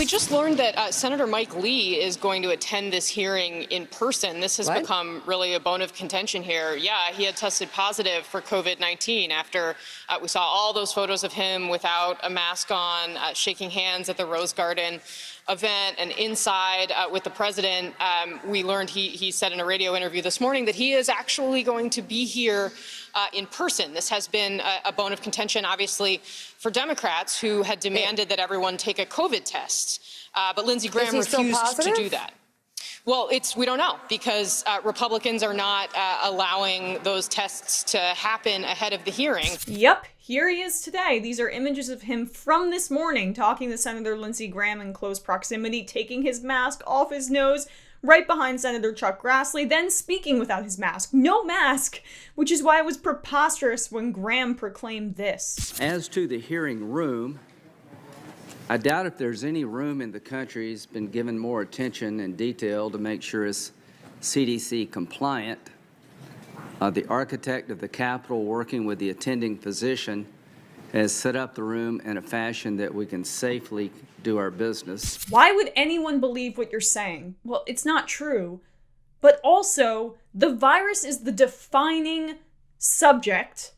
we just learned that Senator Mike Lee is going to attend this hearing in person. This has become really a bone of contention here. Yeah, he had tested positive for COVID-19 after we saw all those photos of him without a mask on, shaking hands at the Rose Garden event and inside with the president. We learned he said in a radio interview this morning that he is actually going to be here in person. This has been a bone of contention, obviously, for Democrats who had demanded that everyone take a COVID test. But Lindsey Graham refused to do that. Well, we don't know because Republicans are not allowing those tests to happen ahead of the hearing. Yep, here he is today. These are images of him from this morning talking to Senator Lindsey Graham in close proximity, taking his mask off his nose, right behind Senator Chuck Grassley, then speaking without his mask. No mask, which is why it was preposterous when Graham proclaimed this. As to the hearing room, I doubt if there's any room in the country that's been given more attention and detail to make sure it's CDC compliant. The architect of the Capitol, working with the attending physician, has set up the room in a fashion that we can safely do our business. Why would anyone believe what you're saying? Well, it's not true. But also, the virus is the defining subject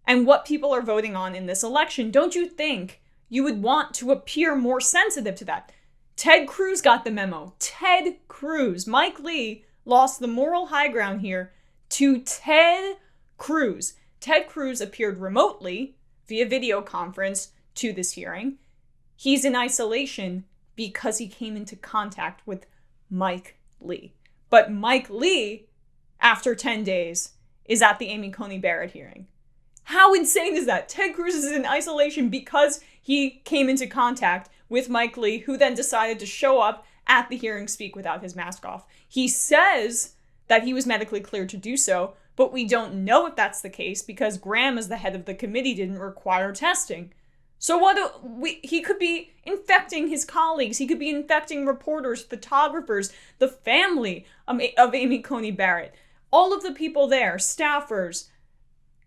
and what people are voting on in this election. Don't you think you would want to appear more sensitive to that? Ted Cruz got the memo. Ted Cruz. Mike Lee lost the moral high ground here to Ted Cruz. Ted Cruz appeared remotely via video conference to this hearing. He's in isolation because he came into contact with Mike Lee. But Mike Lee, after 10 days, is at the Amy Coney Barrett hearing. How insane is that? Ted Cruz is in isolation because he came into contact with Mike Lee, who then decided to show up at the hearing, speak without his mask off. He says that he was medically cleared to do so, but we don't know if that's the case because Graham, as the head of the committee, didn't require testing. So he could be infecting his colleagues. He could be infecting reporters, photographers, the family of Amy Coney Barrett. All of the people there, staffers,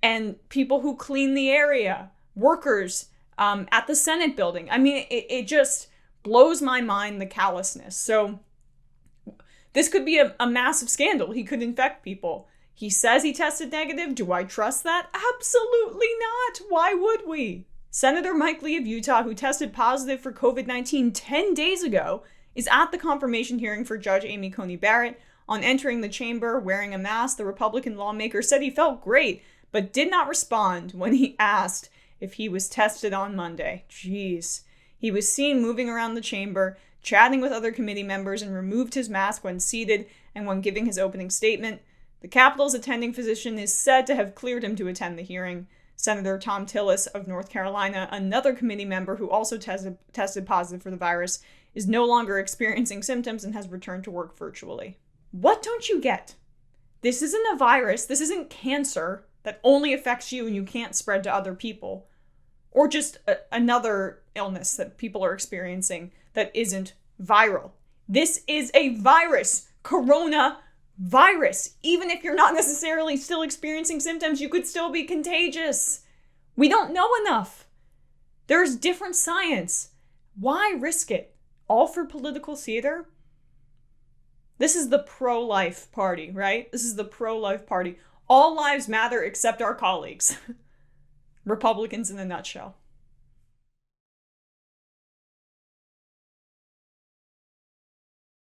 and people who clean the area, workers at the Senate building. I mean, it just blows my mind, the callousness. So this could be a massive scandal. He could infect people. He says he tested negative. Do I trust that? Absolutely not. Why would we? Senator Mike Lee of Utah, who tested positive for COVID-19 10 days ago, is at the confirmation hearing for Judge Amy Coney Barrett. On entering the chamber wearing a mask, the Republican lawmaker said he felt great, but did not respond when he asked if he was tested on Monday. Jeez. He was seen moving around the chamber, chatting with other committee members, and removed his mask when seated and when giving his opening statement. The Capitol's attending physician is said to have cleared him to attend the hearing. Senator Tom Tillis of North Carolina, another committee member who also tested positive for the virus, is no longer experiencing symptoms and has returned to work virtually. What don't you get? This isn't a virus. This isn't cancer that only affects you and you can't spread to other people. Or just another illness that people are experiencing that isn't viral. This is a virus. Coronavirus. Even if you're not necessarily still experiencing symptoms, you could still be contagious. We don't know enough. There's different science. Why risk it? All for political theater? This is the pro-life party, right? This is the pro-life party. All lives matter except our colleagues. Republicans in a nutshell.